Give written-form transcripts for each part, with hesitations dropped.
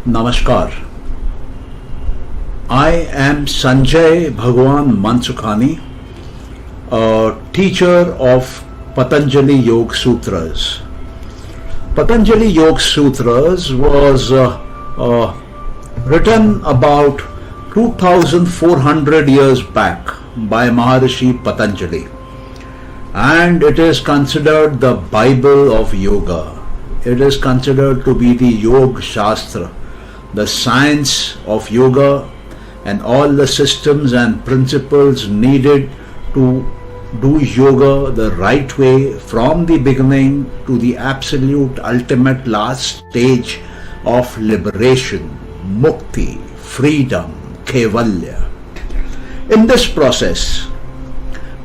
Namaskar. I am Sanjay Bhagwan Mansukhani, a teacher of Patanjali Yoga Sutras. Patanjali Yoga Sutras was written about 2400 years back by Maharishi Patanjali, and it is considered the Bible of Yoga. It is considered to be the Yoga Shastra, the science of yoga and all the systems and principles needed to do yoga the right way from the beginning to the absolute ultimate last stage of liberation, mukti, freedom, kaivalya. In this process,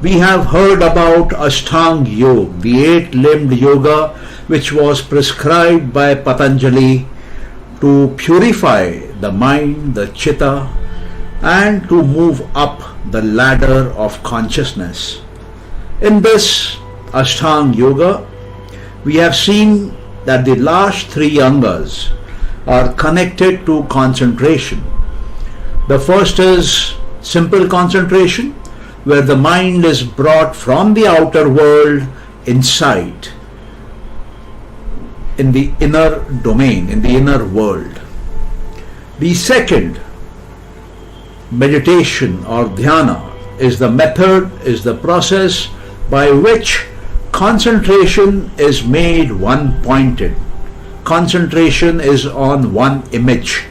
we have heard about Ashtanga Yoga, the eight-limbed yoga which was prescribed by Patanjali to purify the mind, the chitta, and to move up the ladder of consciousness. In this Ashtanga Yoga, we have seen that the last three angas are connected to concentration. The first is simple concentration, where the mind is brought from the outer world inside, in the inner domain, in the inner world. The second, meditation or dhyana, is the method, is the process by which concentration is made one-pointed. Concentration is on one image.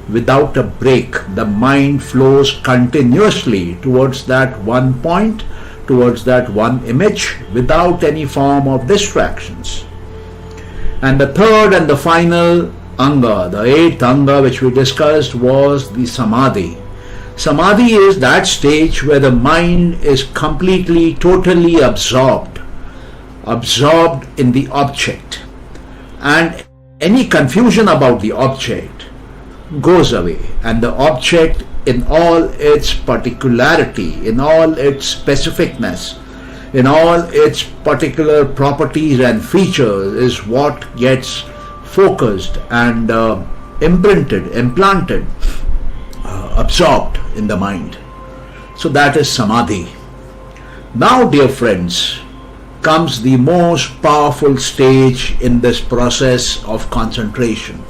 Without a break, the mind flows continuously towards that one point, towards that one image, without any form of distractions. And the third and the final anga, the eighth anga which we discussed, was the samadhi. Samadhi is that stage where the mind is completely, totally absorbed in the object, and any confusion about the object goes away, and the object in all its particularity, in all its specificness, in all its particular properties and features is what gets focused and implanted, absorbed in the mind. So that is samadhi. Now, dear friends, comes the most powerful stage in this process of concentration.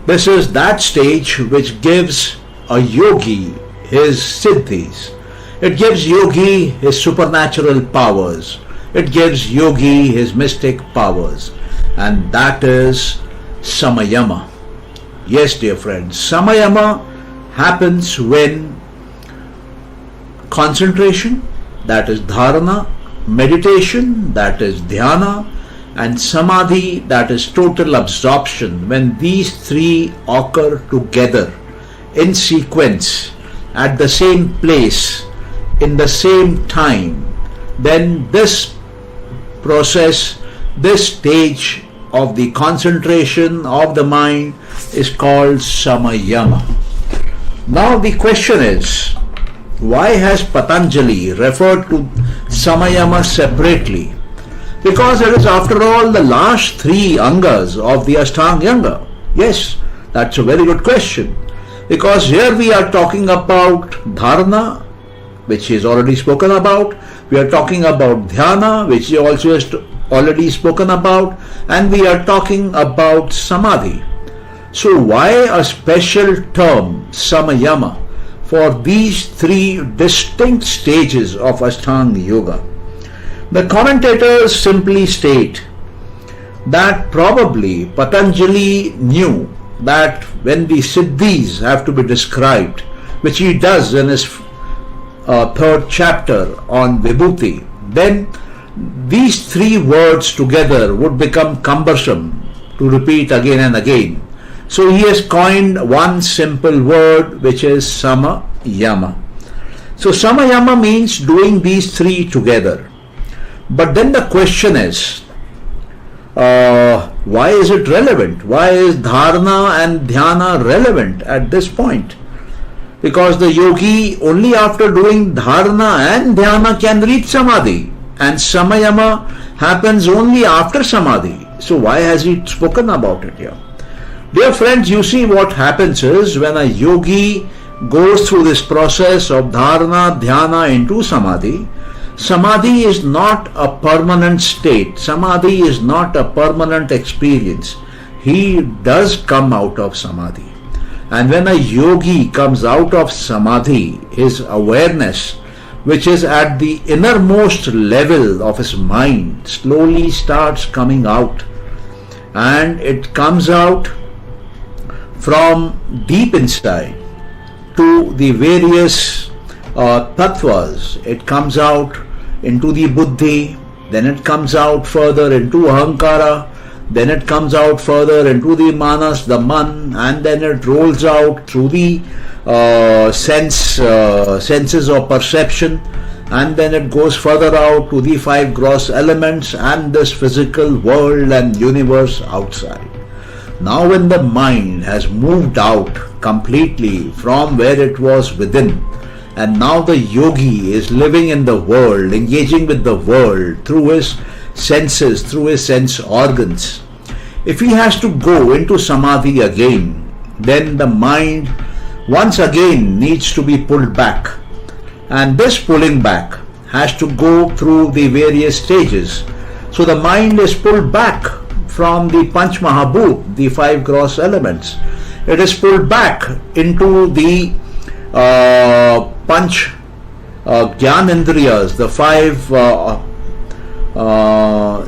This is that stage which gives a yogi his siddhis. It gives yogi his supernatural powers. It gives yogi his mystic powers. And that is samayama. Yes, dear friends, samayama happens when concentration, that is dharana, meditation, that is dhyana, and samadhi, that is total absorption, when these three occur together in sequence at the same place, in the same time, then this process, this stage of the concentration of the mind is called samayama. Now the question is, why has Patanjali referred to samayama separately? Because it is, after all, the last three angas of the Ashtanga Yoga. Yes, that's a very good question. Because here we are talking about dharana, which is already spoken about. We are talking about dhyana, which is also already spoken about. And we are talking about samadhi. So why a special term, samayama, for these three distinct stages of Ashtanga Yoga? The commentators simply state that probably Patanjali knew that when the siddhis have to be described, which he does in his third chapter on Vibhuti, then these three words together would become cumbersome to repeat again and again. So he has coined one simple word, which is samayama. So samayama means doing these three together. But then the question is, why is it relevant? Why is dharana and dhyana relevant at this point? Because the yogi only after doing dharana and dhyana can reach samadhi, and samayama happens only after samadhi. So why has he spoken about it here? Dear friends, you see what happens is when a yogi goes through this process of dharana, dhyana into samadhi, samadhi is not a permanent state. Samadhi is not a permanent experience. He does come out of samadhi. And when a yogi comes out of samadhi, his awareness, which is at the innermost level of his mind, slowly starts coming out. And it comes out from deep inside to the various tattvas. It comes out into the buddhi, then it comes out further into ahankara, then it comes out further into the manas, the man, and then it rolls out through the senses of perception, and then it goes further out to the five gross elements and this physical world and universe outside. Now when the mind has moved out completely from where it was within, and now the yogi is living in the world, engaging with the world through his senses, through his sense organs. If he has to go into samadhi again, then the mind once again needs to be pulled back. And this pulling back has to go through the various stages. So the mind is pulled back from the Panch Mahabhut, the five gross elements. It is pulled back into the Panch Gyanendriyas, the five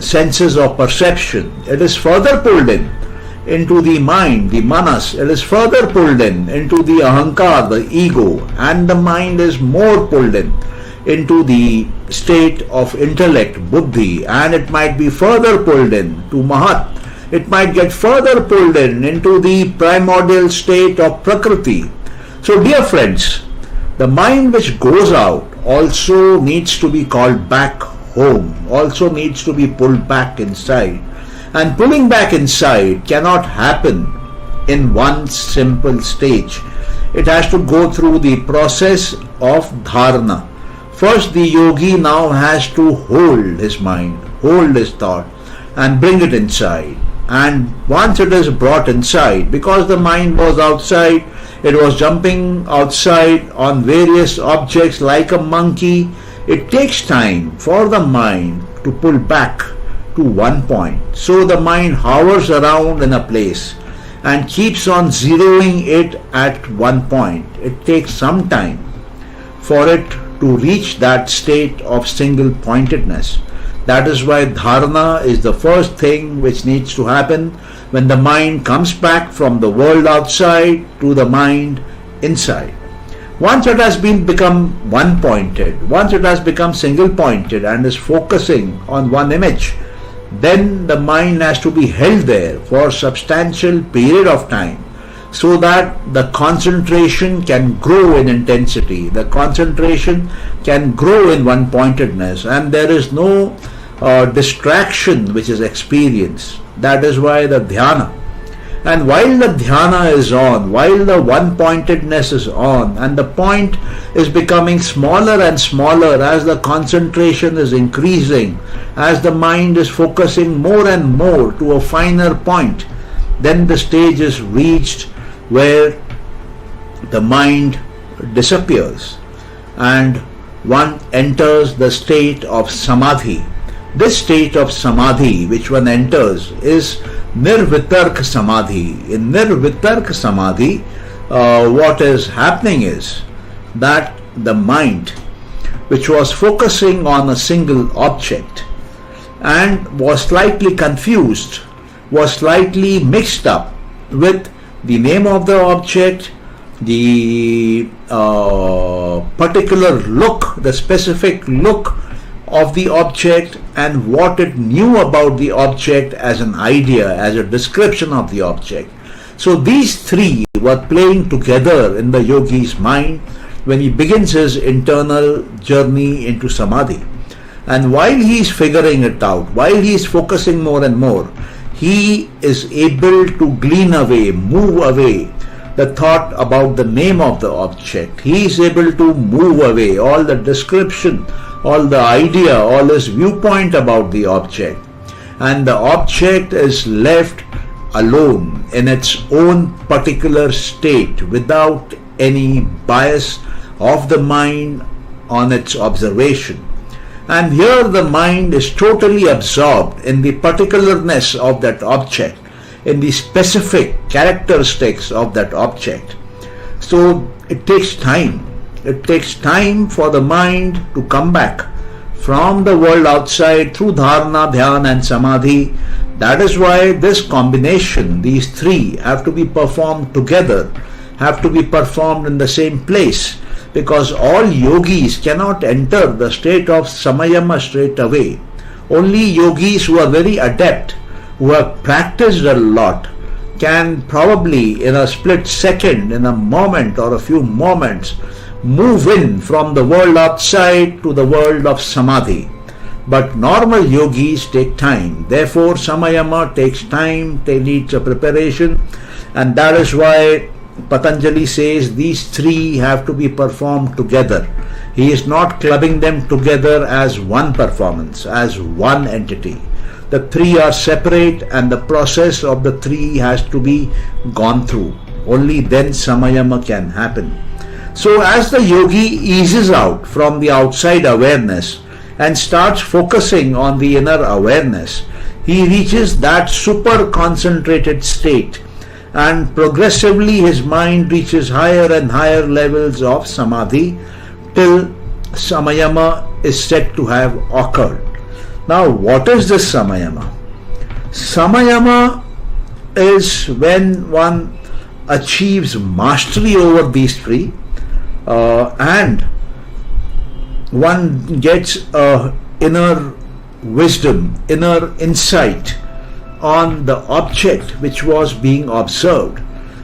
senses of perception. It is further pulled into the mind, the manas. It is further pulled into the ahankar, the ego, and the mind is more pulled into the state of intellect, buddhi, and it might be further pulled to mahat. It might get further pulled into the primordial state of prakriti. So dear friends, the mind which goes out also needs to be called back home, also needs to be pulled back inside. And pulling back inside cannot happen in one simple stage. It has to go through the process of dharana. First, the yogi now has to hold his mind, hold his thought, and bring it inside. And once it is brought inside, because the mind was outside, it was jumping outside on various objects like a monkey, it takes time for the mind to pull back to one point. So the mind hovers around in a place and keeps on zeroing it at one point. It takes some time for it to reach that state of single pointedness. That is why dharana is the first thing which needs to happen when the mind comes back from the world outside to the mind inside. Once it has become one pointed, once it has become single pointed and is focusing on one image, then the mind has to be held there for a substantial period of time so that the concentration can grow in intensity, the concentration can grow in one pointedness, and there is no distraction which is experienced. That is why the dhyana. And while the dhyana is on, while the one pointedness is on, and the point is becoming smaller and smaller as the concentration is increasing, as the mind is focusing more and more to a finer point, then the stage is reached where the mind disappears and one enters the state of samadhi. This state of samadhi which one enters is nirvitark samadhi. In nirvitark samadhi, what is happening is that the mind which was focusing on a single object and was slightly confused, was slightly mixed up with the name of the object, the particular look, the specific look of the object, and what it knew about the object as an idea, as a description of the object. So these three were playing together in the yogi's mind when he begins his internal journey into samadhi. And while he is figuring it out, while he is focusing more and more, he is able to glean away, move away the thought about the name of the object. He is able to move away all the description, all the idea, all his viewpoint about the object. And the object is left alone in its own particular state without any bias of the mind on its observation. And here the mind is totally absorbed in the particularness of that object, in the specific characteristics of that object. So it takes time. It takes time for the mind to come back from the world outside through dharana, dhyana and samadhi. That is why this combination, these three, have to be performed together, have to be performed in the same place, because all yogis cannot enter the state of samayama straight away. Only yogis who are very adept, who have practiced a lot, can probably in a split second, in a moment or a few moments, move in from the world outside to the world of samadhi. But normal yogis take time. Therefore, samayama takes time, they need a preparation, and that is why Patanjali says these three have to be performed together. He is not clubbing them together as one performance, as one entity. The three are separate and the process of the three has to be gone through. Only then samayama can happen. So as the yogi eases out from the outside awareness and starts focusing on the inner awareness, he reaches that super concentrated state, and progressively his mind reaches higher and higher levels of samadhi till samayama is said to have occurred. Now, what is this samayama? Samayama is when one achieves mastery over these three, and one gets inner wisdom, inner insight on the object which was being observed.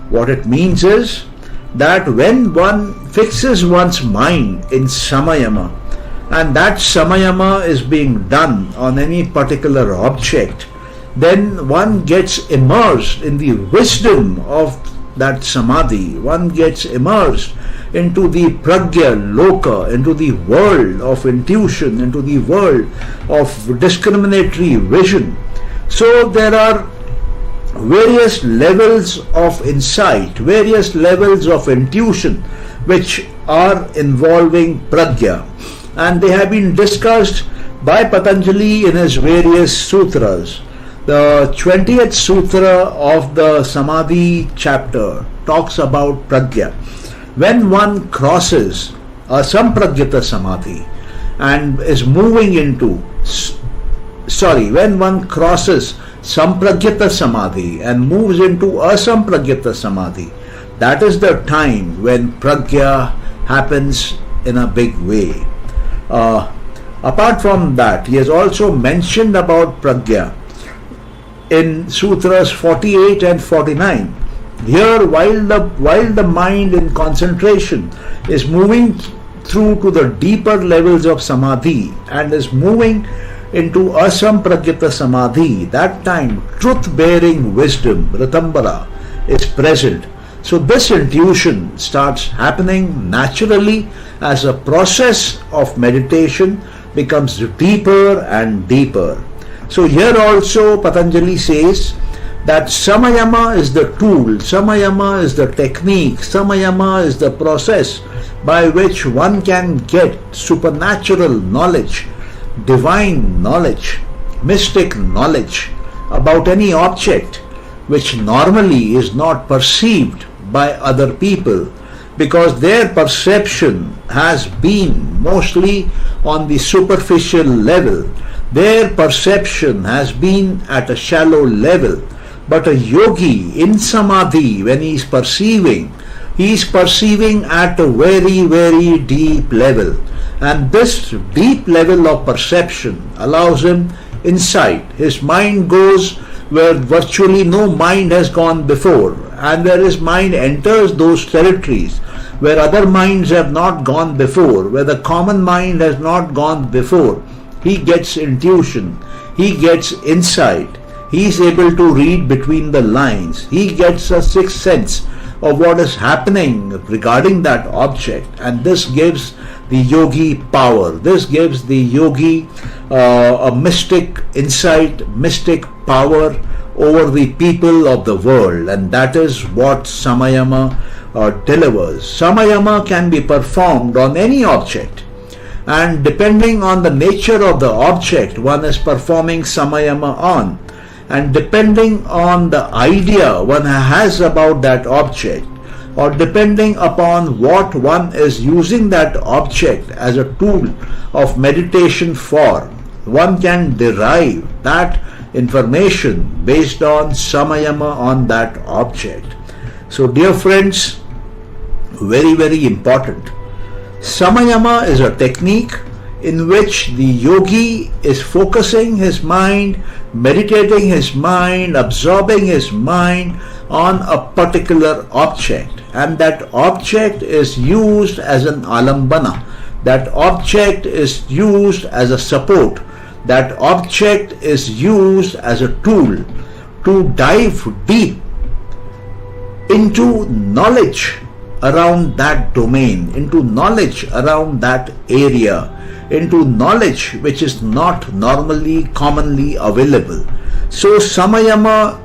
What it means is that when one fixes one's mind in samayama, and that samayama is being done on any particular object, then one gets immersed in the wisdom of that samadhi. One gets immersed into the pragya loka, into the world of intuition, into the world of discriminatory vision. So there are various levels of insight, various levels of intuition which are involving pragya, and they have been discussed by Patanjali in his various sutras. The 20th sutra of the Samadhi chapter talks about pragya. When one crosses a sampragyata samadhi and is moving into, when one crosses sampragyata samadhi and moves into asampragyata samadhi, that is the time when pragya happens in a big way. Apart from that, he has also mentioned about pragya in sutras 48 and 49. Here, while the mind in concentration is moving through to the deeper levels of samadhi and is moving into asampragyata samadhi, that time truth-bearing wisdom, Ritambara, is present. So this intuition starts happening naturally as a process of meditation becomes deeper and deeper. So here also Patanjali says that samayama is the tool, samayama is the technique, samayama is the process by which one can get supernatural knowledge, divine knowledge, mystic knowledge about any object which normally is not perceived by other people, because their perception has been mostly on the superficial level. Their perception has been at a shallow level. But a yogi in samadhi, when he is perceiving at a very, very deep level. And this deep level of perception allows him insight. His mind goes where virtually no mind has gone before, and where his mind enters those territories where other minds have not gone before, where the common mind has not gone before. He gets intuition, he gets insight, he is able to read between the lines, he gets a sixth sense of what is happening regarding that object, and this gives the yogi power. This gives the yogi a mystic insight, mystic power over the people of the world, and that is what Samayama delivers. Samayama can be performed on any object, and depending on the nature of the object one is performing Samayama on, and depending on the idea one has about that object, or depending upon what one is using that object as a tool of meditation for, one can derive that information based on Samayama on that object. So dear friends, very, very important. Samayama is a technique in which the yogi is focusing his mind, meditating his mind, absorbing his mind on a particular object, and that object is used as an alambana, that object is used as a support, that object is used as a tool to dive deep into knowledge around that domain, into knowledge around that area, into knowledge which is not normally, commonly available. So Samayama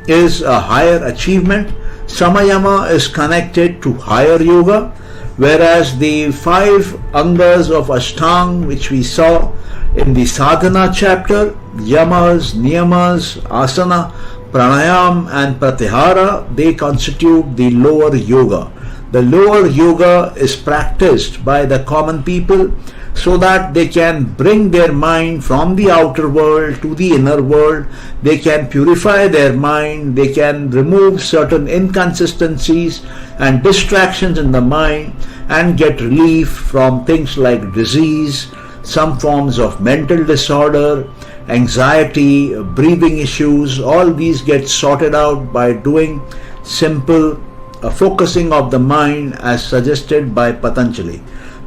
is a higher achievement. Samayama is connected to higher yoga, whereas the 5 angas of Ashtanga which we saw in the sadhana chapter, yamas, niyamas, asana, pranayam and pratyahara, they constitute the lower yoga. The lower yoga is practiced by the common people so that they can bring their mind from the outer world to the inner world. They can purify their mind, they can remove certain inconsistencies and distractions in the mind and get relief from things like disease, some forms of mental disorder, anxiety, breathing issues. All these get sorted out by doing simple focusing of the mind as suggested by Patanjali.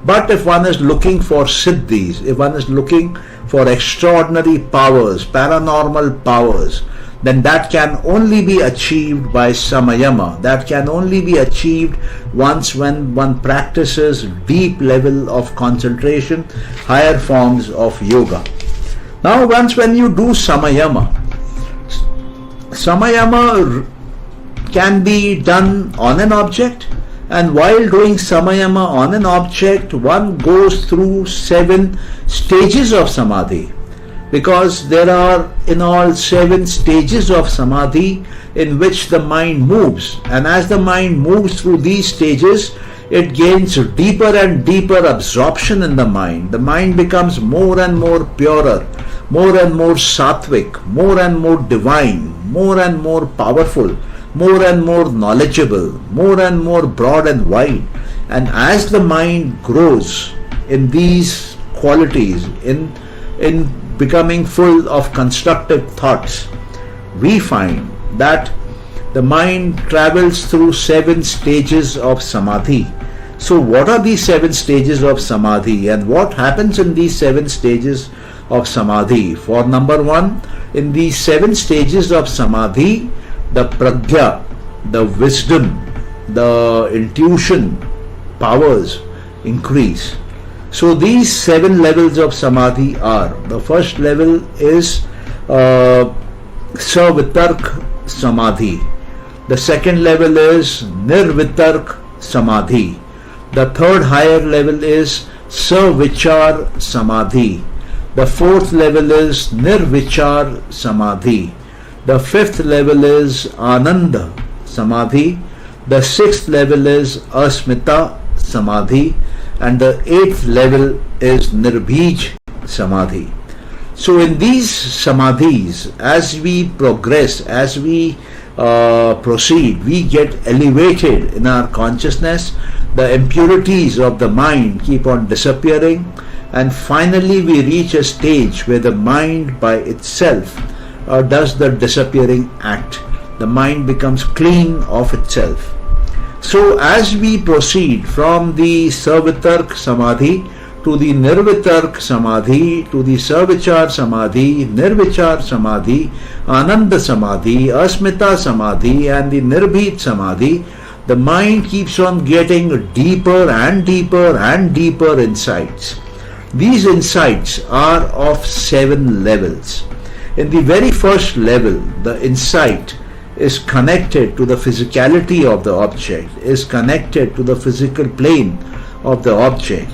But if one is looking for siddhis, if one is looking for extraordinary powers, paranormal powers, then that can only be achieved by Samayama. That can only be achieved once when one practices deep level of concentration, higher forms of yoga. Now once when you do Samayama, Samayama can be done on an object, and while doing Samayama on an object, one goes through 7 stages of Samadhi, because there are in all 7 stages of Samadhi in which the mind moves, and as the mind moves through these stages, it gains deeper and deeper absorption in the mind. The mind becomes more and more purer, more and more sattvic, more and more divine, more and more powerful, more and more knowledgeable, more and more broad and wide. And as the mind grows in these qualities, in becoming full of constructive thoughts, we find that the mind travels through 7 stages of Samadhi. So what are these 7 stages of Samadhi, and what happens in these 7 stages of Samadhi? For number 1, in these 7 stages of Samadhi, the pragya, the wisdom, the intuition powers increase. So these 7 levels of Samadhi are: the first level is Savitark Samadhi. The second level is Nirvitark Samadhi. The third higher level is Savichar Samadhi. The fourth level is Nirvichar Samadhi. The fifth level is Ananda Samadhi. The sixth level is Asmita Samadhi. And the 8th level is Nirbij Samadhi. So in these Samadhis, as we progress, as we proceed, we get elevated in our consciousness. The impurities of the mind keep on disappearing, and finally we reach a stage where the mind by itself does the disappearing act. The mind becomes clean of itself. So as we proceed from the Savitark Samadhi to the Nirvitark Samadhi to the Savichar Samadhi, Nirvichar Samadhi, Ananda Samadhi, Asmita Samadhi and the Nirbhit Samadhi, the mind keeps on getting deeper and deeper and deeper insights. These insights are of 7 levels. In the very first level, the insight is connected to the physicality of the object, is connected to the physical plane of the object.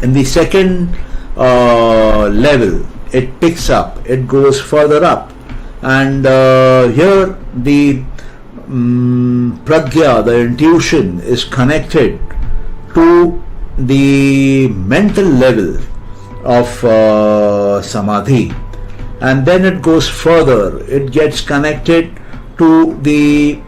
In the second level, it picks up, it goes further up, and here the pragya, the intuition, is connected to the mental level of samadhi, and then it goes further, it gets connected to the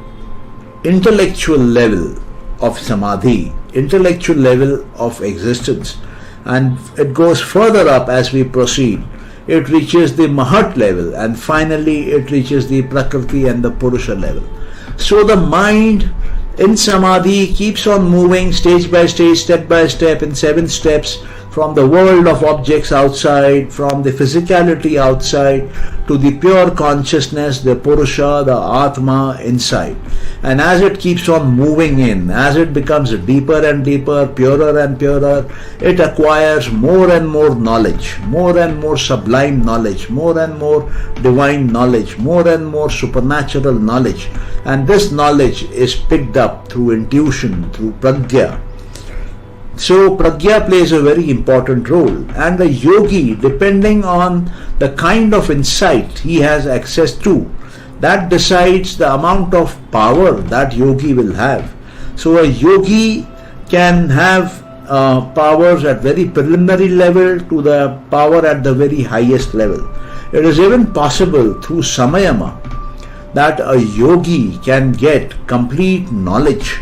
intellectual level of samadhi, intellectual level of existence, and it goes further up as we proceed. It reaches the Mahat level, and finally it reaches the Prakriti and the Purusha level. So the mind in samadhi keeps on moving stage by stage, step by step, in 7 steps, from the world of objects outside, from the physicality outside, to the pure consciousness, the Purusha, the Atma inside. And as it keeps on moving in, as it becomes deeper and deeper, purer and purer, it acquires more and more knowledge, more and more sublime knowledge, more and more divine knowledge, more and more supernatural knowledge. And this knowledge is picked up through intuition, through pragya. So pragya plays a very important role, and the yogi, depending on the kind of insight he has access to, that decides the amount of power that yogi will have. So a yogi can have powers at very preliminary level to the power at the very highest level. It is even possible through samayama that a yogi can get complete knowledge,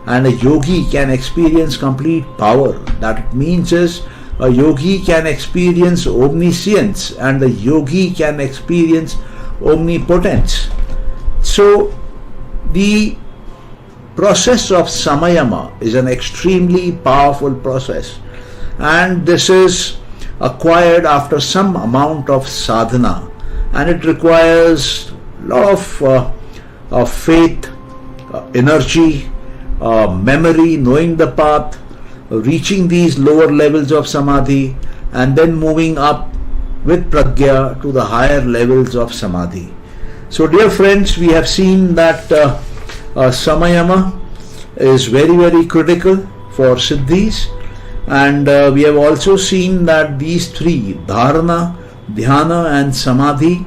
and a yogi can experience complete power. That it means is a yogi can experience omniscience, and a yogi can experience omnipotence. So the process of samayama is an extremely powerful process, and this is acquired after some amount of sadhana, and it requires a lot of faith, energy, memory, knowing the path, reaching these lower levels of samadhi, and then moving up with pragya to the higher levels of samadhi. So dear friends, we have seen that samayama is very, very critical for siddhis, and we have also seen that these 3, dharana, dhyana and samadhi,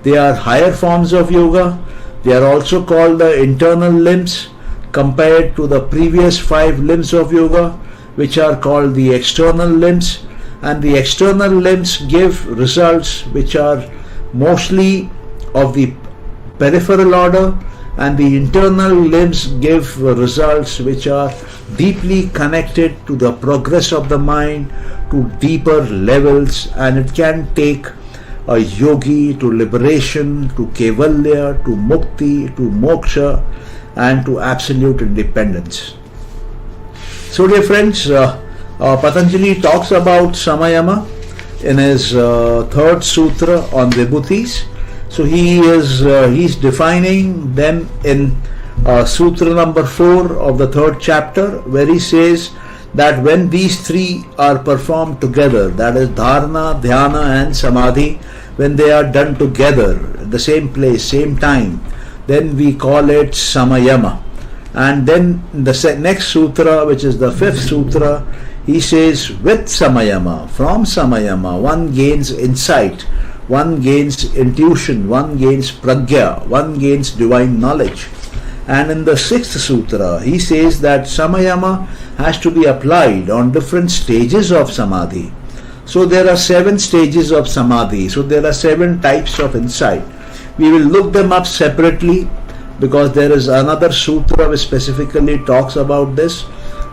they are higher forms of yoga. They are also called the internal limbs, compared to the previous 5 limbs of yoga, which are called the external limbs. And the external limbs give results which are mostly of the peripheral order, and the internal limbs give results which are deeply connected to the progress of the mind to deeper levels, and it can take a yogi to liberation, to kaivalya, to mukti, to moksha, and to absolute independence. So dear friends, Patanjali talks about samayama in his 3rd sutra on vibhutis. So he's defining them in sutra number 4 of the 3rd chapter, where he says that when these 3 are performed together, that is dharana, dhyana and samadhi, when they are done together at the same place, same time, then we call it samayama. And then the next sutra, which is the 5th sutra, he says with samayama, from samayama, one gains insight, one gains intuition, one gains pragya, one gains divine knowledge. And in the 6th sutra, he says that samayama has to be applied on different stages of samadhi. So there are 7 stages of samadhi. So there are 7 types of insight. We will look them up separately, because there is another sutra which specifically talks about this.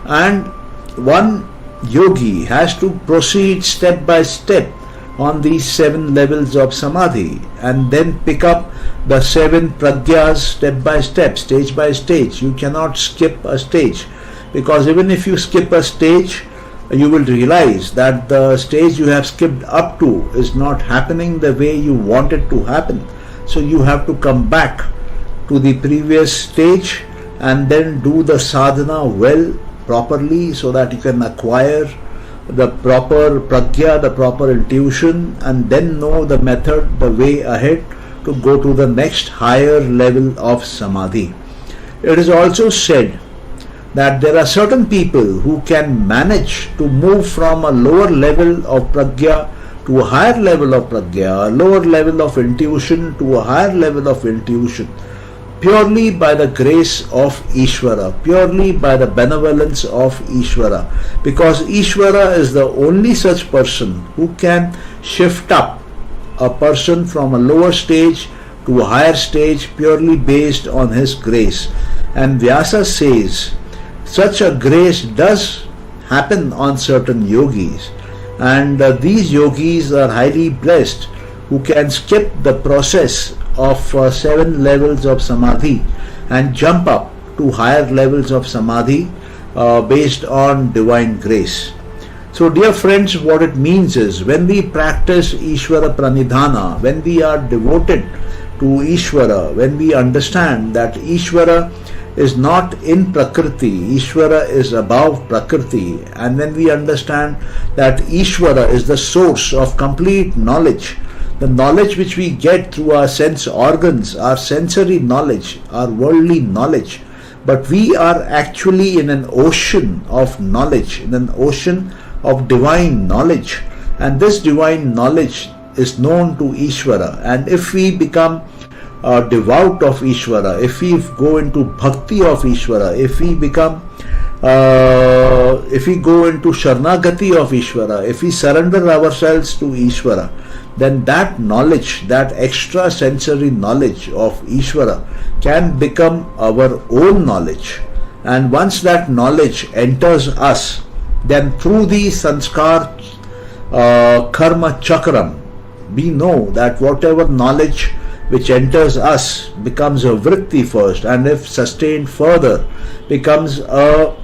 And one yogi has to proceed step by step on these 7 levels of samadhi, and then pick up the 7 pragyas step by step, stage by stage. You cannot skip a stage, because even if you skip a stage, you will realize that the stage you have skipped up to is not happening the way you want it to happen. So you have to come back to the previous stage and then do the sadhana well, properly, so that you can acquire the proper pragya, the proper intuition, and then know the method, the way ahead to go to the next higher level of samadhi. It is also said that there are certain people who can manage to move from a lower level of pragya to a higher level of pragya, a lower level of intuition to a higher level of intuition, purely by the grace of Ishvara, purely by the benevolence of Ishvara, because Ishvara is the only such person who can shift up a person from a lower stage to a higher stage purely based on his grace. And Vyasa says such a grace does happen on certain yogis, and these yogis are highly blessed who can skip the process of 7 levels of samadhi and jump up to higher levels of samadhi based on divine grace. So dear friends, what it means is, when we practice Ishvara Pranidhana, when we are devoted to Ishvara, when we understand that Ishvara is not in Prakriti, Ishvara is above Prakriti, and when we understand that Ishvara is the source of complete knowledge, the knowledge which we get through our sense organs, our sensory knowledge, our worldly knowledge, but we are actually in an ocean of knowledge, in an ocean of divine knowledge, and this divine knowledge is known to Ishvara. And if we become devout of Ishvara, if we go into bhakti of Ishvara, if we go into Sharnagati of Ishvara, if we surrender ourselves to Ishvara, then that knowledge, that extra sensory knowledge of Ishvara can become our own knowledge. And once that knowledge enters us, then through the sanskar karma chakram, we know that whatever knowledge which enters us becomes a vritti first, and if sustained further becomes a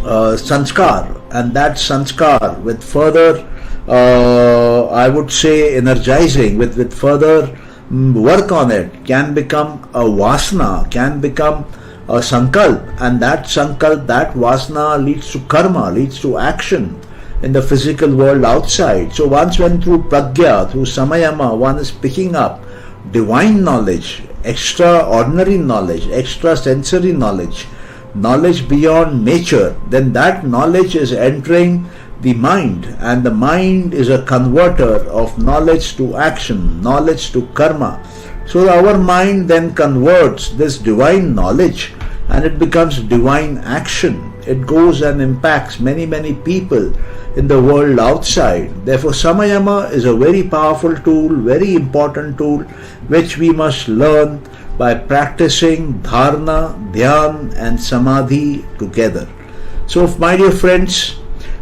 sanskar, and that sanskar with further I would say energizing, with further work on it, can become a vasana, can become a sankalp, and that sankalp, that vasana leads to karma, leads to action in the physical world outside. So once when through pragya, through samayama, one is picking up divine knowledge, extraordinary knowledge, extra sensory knowledge, knowledge beyond nature, then that knowledge is entering the mind, and the mind is a converter of knowledge to action, knowledge to karma. So our mind then converts this divine knowledge and it becomes divine action. It goes and impacts many people in the world outside. Therefore samayama is a very powerful tool, very important tool, which we must learn by practicing dharana, dhyan and samadhi together. So my dear friends,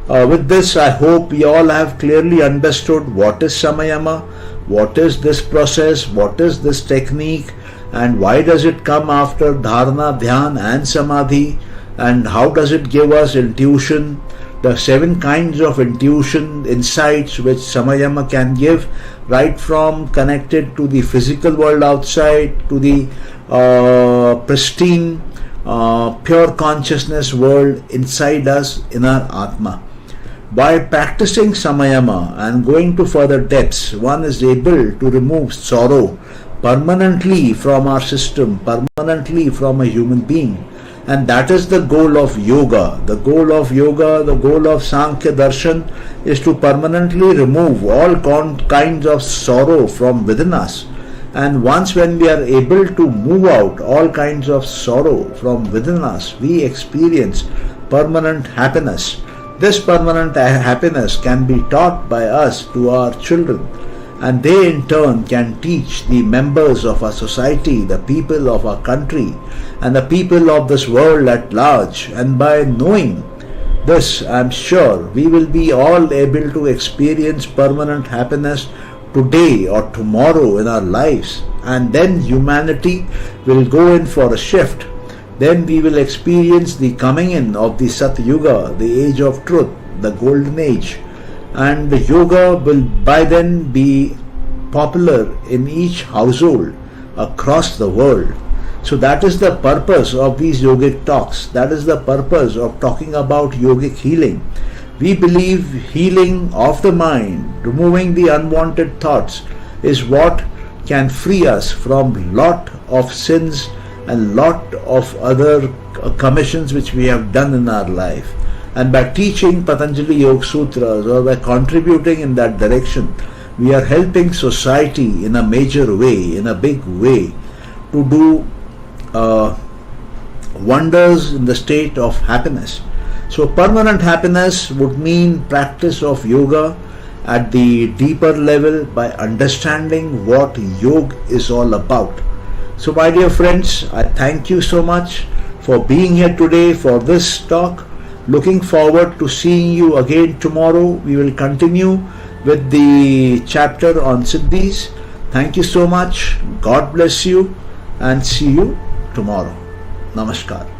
with this I hope we all have clearly understood what is samayama, what is this process, what is this technique, and why does it come after dharana, dhyan and samadhi, and how does it give us intuition, the 7 kinds of intuition, insights which samayama can give, right from connected to the physical world outside to the pristine pure consciousness world inside us in our atma. By practicing samayama and going to further depths, one is able to remove sorrow permanently from our system, permanently from a human being. And that is the goal of yoga. The goal of yoga, the goal of Sankhya Darshan is to permanently remove all kinds of sorrow from within us. And once when we are able to move out all kinds of sorrow from within us, we experience permanent happiness. This permanent happiness can be taught by us to our children, and they in turn can teach the members of our society, the people of our country, and the people of this world at large. And by knowing this, I am sure we will be all able to experience permanent happiness today or tomorrow in our lives, and then humanity will go in for a shift. Then we will experience the coming in of the Satyuga, the age of truth, the golden age, and the yoga will by then be popular in each household across the world. So that is the purpose of these yogic talks. That is the purpose of talking about yogic healing. We believe healing of the mind, removing the unwanted thoughts, is what can free us from lot of sins and lot of other commissions which we have done in our life. And by teaching Patanjali Yoga Sutras or by contributing in that direction, we are helping society in a major way, in a big way, to do wonders in the state of happiness. So permanent happiness would mean practice of yoga at the deeper level by understanding what yoga is all about. So my dear friends, I thank you so much for being here today for this talk. Looking forward to seeing you again tomorrow. We will continue with the chapter on Siddhis. Thank you so much. God bless you and see you tomorrow. Namaskar.